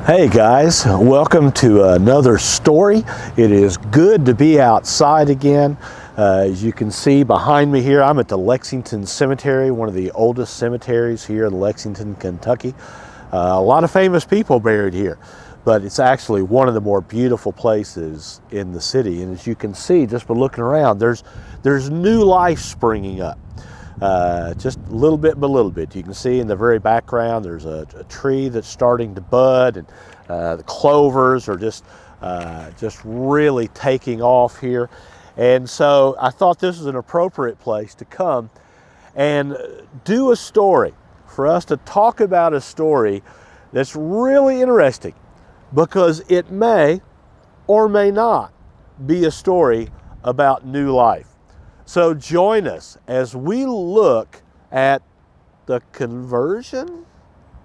Hey guys, welcome to another story. It is good to be outside again. As you can see behind me here, I'm at the Lexington Cemetery, one of the oldest cemeteries here in Lexington, Kentucky. A lot of famous people buried here, but it's actually one of the more beautiful places in the city. And as you can see, just by looking around, there's new life springing up. Just a little bit by little bit. You can see in the very background there's a tree that's starting to bud, and the clovers are just really taking off here. And so I thought this was an appropriate place to come and do a story, for us to talk about a story that's really interesting, because it may or may not be a story about new life. So join us as we look at the conversion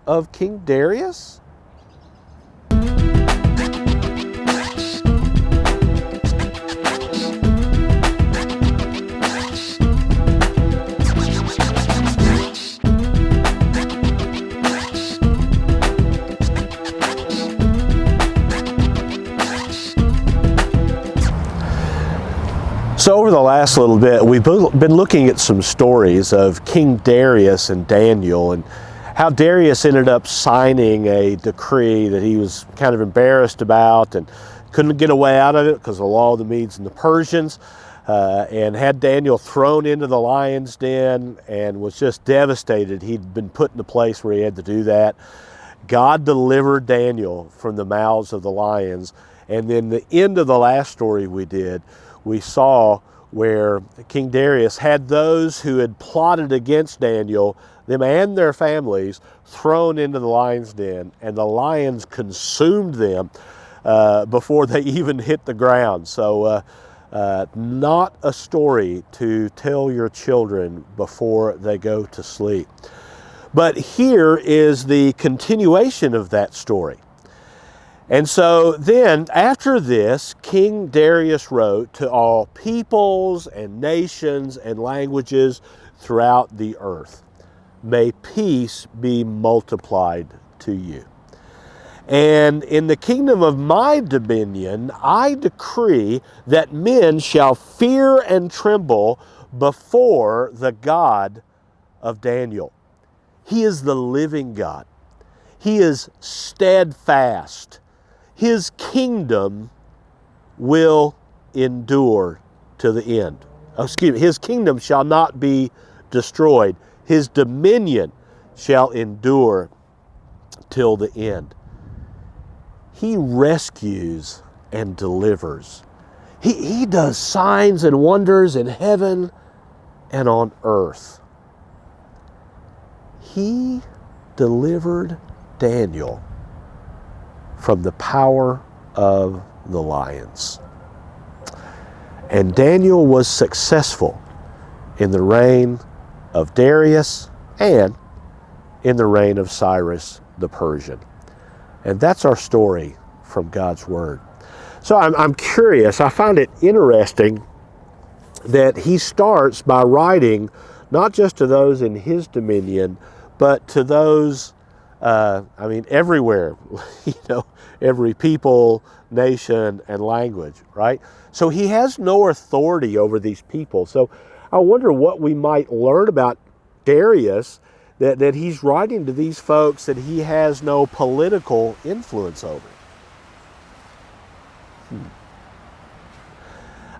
of King Darius. So over the last little bit, we've been looking at some stories of King Darius and Daniel, and how Darius ended up signing a decree that he was kind of embarrassed about and couldn't get a way out of it because of the law of the Medes and the Persians, and had Daniel thrown into the lion's den and was just devastated. He'd been put in a place where he had to do that. God delivered Daniel from the mouths of the lions, and then the end of the last story we did, we saw where King Darius had those who had plotted against Daniel, them and their families, thrown into the lion's den, and the lions consumed them before they even hit the ground. So not a story to tell your children before they go to sleep. But here is the continuation of that story. And so then, after this, King Darius wrote to all peoples and nations and languages throughout the earth, "May peace be multiplied to you. And in the kingdom of my dominion, I decree that men shall fear and tremble before the God of Daniel. He is the living God. He is steadfast. His kingdom will endure to the end." His kingdom shall not be destroyed. His dominion shall endure till the end. He rescues and delivers. He does signs and wonders in heaven and on earth. He delivered Daniel from the power of the lions. And Daniel was successful in the reign of Darius and in the reign of Cyrus the Persian. And that's our story from God's Word. So I'm curious, I find it interesting that he starts by writing not just to those in his dominion, but to those everywhere, every people, nation, and language, right? So he has no authority over these people. So I wonder what we might learn about Darius, that he's writing to these folks that he has no political influence over.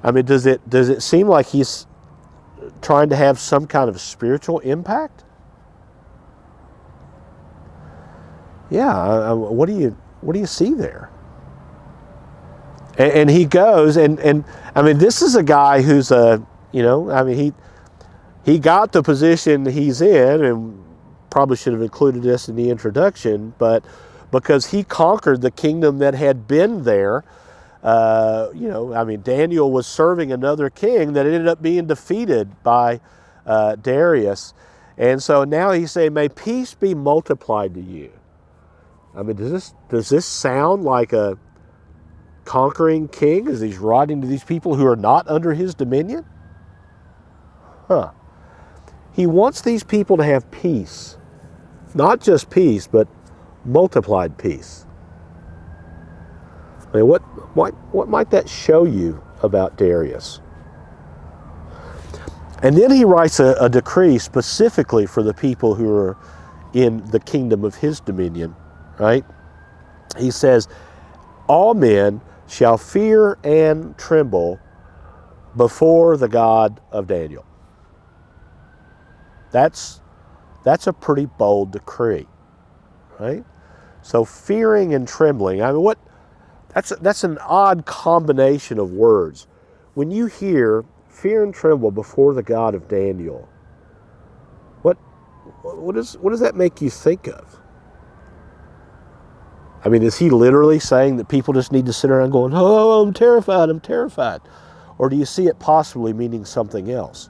Does it seem like he's trying to have some kind of spiritual impact? Yeah, what do you see there? And he goes, and this is a guy who's he got the position he's in, and probably should have included this in the introduction, but because he conquered the kingdom that had been there, Daniel was serving another king that ended up being defeated by Darius, and so now he's saying, "May peace be multiplied to you." Does this sound like a conquering king as he's writing to these people who are not under his dominion? He wants these people to have peace. Not just peace, but multiplied peace. I mean, what might that show you about Darius? And then he writes a decree specifically for the people who are in the kingdom of his dominion, right? He says, all men shall fear and tremble before the God of Daniel. That's a pretty bold decree, right? So fearing and trembling, I mean, that's an odd combination of words. When you hear fear and tremble before the God of Daniel, what does that make you think of? I mean, is he literally saying that people just need to sit around going, oh, I'm terrified, I'm terrified? Or do you see it possibly meaning something else?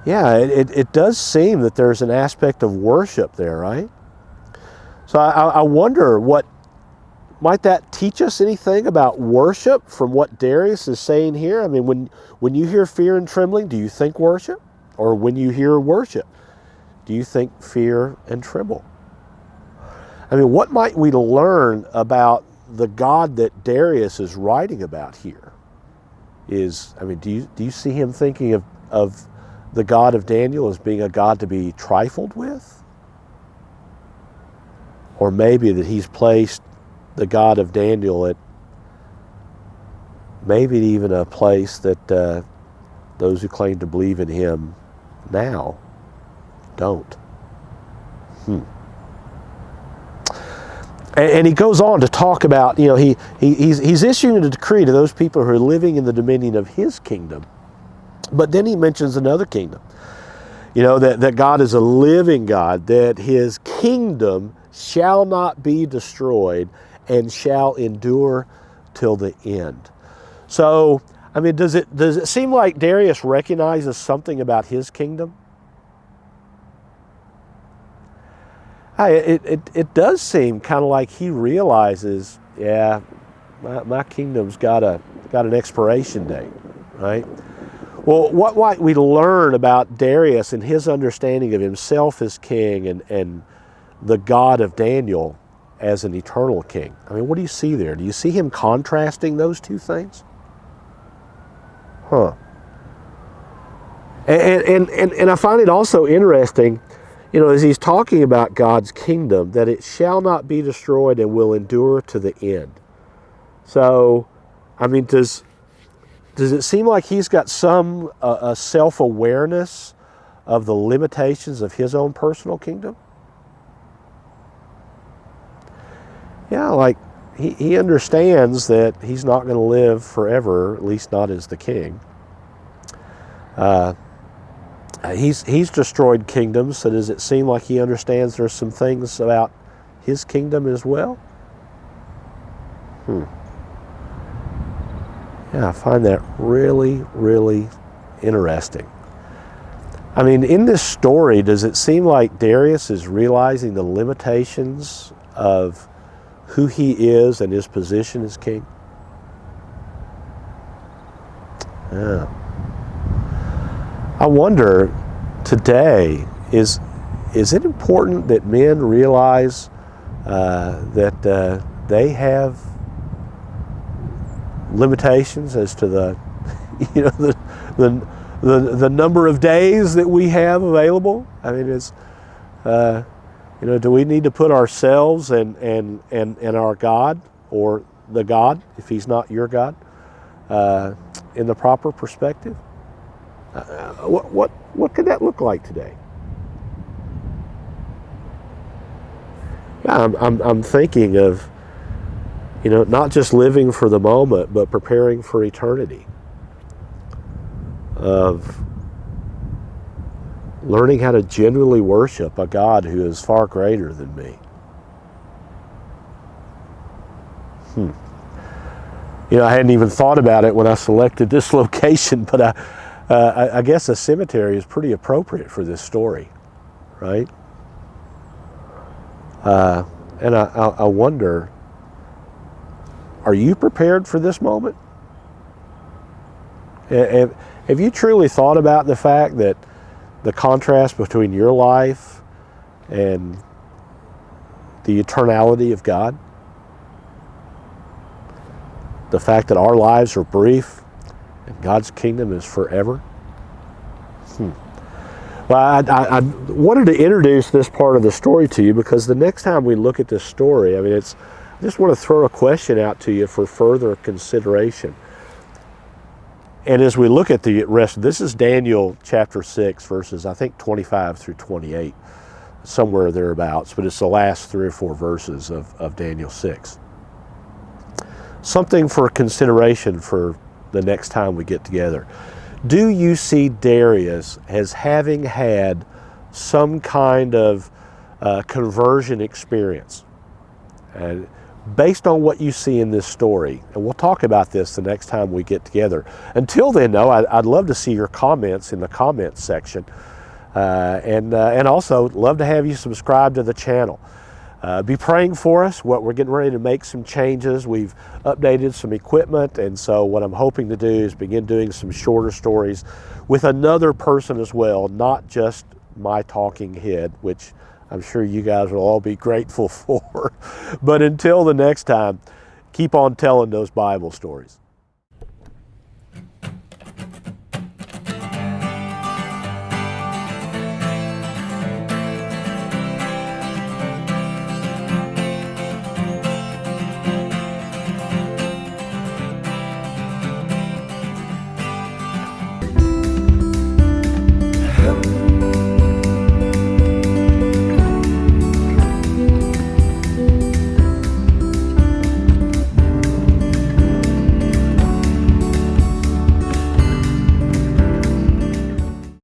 Yeah, it does seem that there's an aspect of worship there, right? So I wonder, might that teach us anything about worship from what Darius is saying here? I mean, when you hear fear and trembling, do you think worship? Or when you hear worship, do you think fear and tremble? I mean, what might we learn about the God that Darius is writing about here? Do you see him thinking of the God of Daniel as being a God to be trifled with? Or maybe that he's placed the God of Daniel at maybe even a place that those who claim to believe in him now don't. And he goes on to talk about, he's issuing a decree to those people who are living in the dominion of his kingdom. But then he mentions another kingdom. That God is a living God, that his kingdom shall not be destroyed and shall endure till the end. So, I mean, does it seem like Darius recognizes something about his kingdom? It does seem kind of like he realizes, yeah, my kingdom's got an expiration date, right? Well, what might we learn about Darius and his understanding of himself as king and the God of Daniel as an eternal king? I mean, what do you see there? Do you see him contrasting those two things? And I find it also interesting, as he's talking about God's kingdom, that it shall not be destroyed and will endure to the end. So, I mean, does it seem like he's got some self-awareness of the limitations of his own personal kingdom? Yeah, like he understands that he's not going to live forever, at least not as the king. He's destroyed kingdoms, so does it seem like he understands there's some things about his kingdom as well? Yeah, I find that really, really interesting. I mean, in this story, does it seem like Darius is realizing the limitations of who he is and his position as king? Yeah. I wonder today, is it important that men realize that they have limitations as to the number of days that we have available? I mean, do we need to put ourselves and our God, or the God, if he's not your God, in the proper perspective? What could that look like today? Yeah, I'm thinking of, not just living for the moment, but preparing for eternity. Of learning how to genuinely worship a God who is far greater than me. I hadn't even thought about it when I selected this location, but I guess a cemetery is pretty appropriate for this story, right? And I wonder, are you prepared for this moment? Have you truly thought about the fact that the contrast between your life and the eternality of God, the fact that our lives are brief and God's kingdom is forever. Well, I wanted to introduce this part of the story to you because the next time we look at this story, I mean, I just want to throw a question out to you for further consideration. And as we look at the rest, this is Daniel chapter 6, verses, I think, 25 through 28, somewhere thereabouts, but it's the last 3 or 4 verses of Daniel 6. Something for consideration for the next time we get together. Do you see Darius as having had some kind of conversion experience? And based on what you see in this story, and we'll talk about this the next time we get together. Until then, though, I'd love to see your comments in the comments section, and also love to have you subscribe to the channel. Be praying for us. We're getting ready to make some changes. We've updated some equipment, and so what I'm hoping to do is begin doing some shorter stories with another person as well, not just my talking head, which I'm sure you guys will all be grateful for. But until the next time, keep on telling those Bible stories.